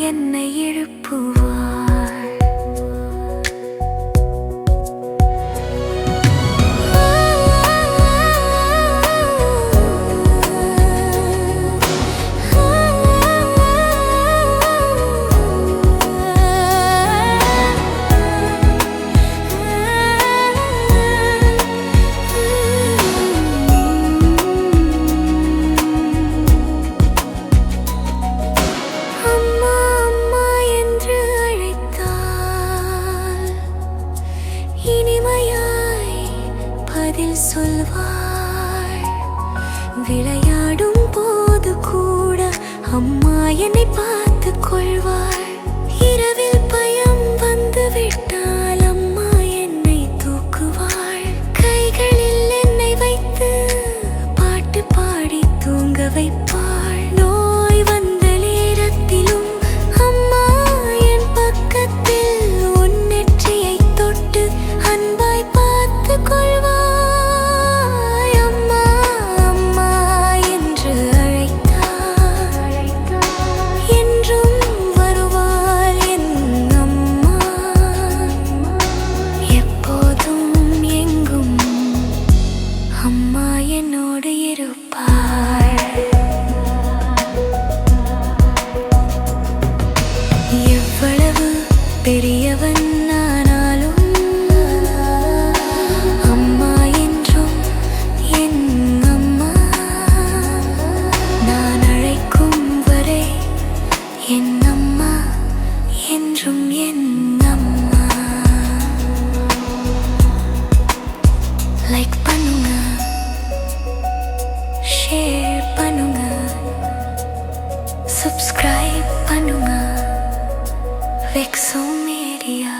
என்னை எழுப்புவாள். பதில் சொல்வாள். விளையாடும் போது கூட அம்மா என்னை பார்த்து கொள்வாள். இரவில் பயம் வந்து விட்டால் அம்மா என்னை தூக்குவாள். கைகளில் என்னை வைத்து பாட்டு பாடி தூங்க வைப்பாள். நோய் வந்த நேரத்திலும் அம்மா என் பக்கத்தில் உன் நெற்றியை தொட்டு அன்பாய் பார்த்து கொள்வாள். அம்மா என்னோடு இருப்பாள். எவ்வளவு பெரியவன் ஆனாலும் அம்மா என்றும் என் அம்மா. நான் அழைக்கும் வரை என் அம்மா என்றும் என் அம்மா. லைக் பண்ணுங்க, ஷேர் பண்ணுங்க, சப்ஸ்கிரைப் பண்ணுங்க. வெக்ஸோ மீடியா.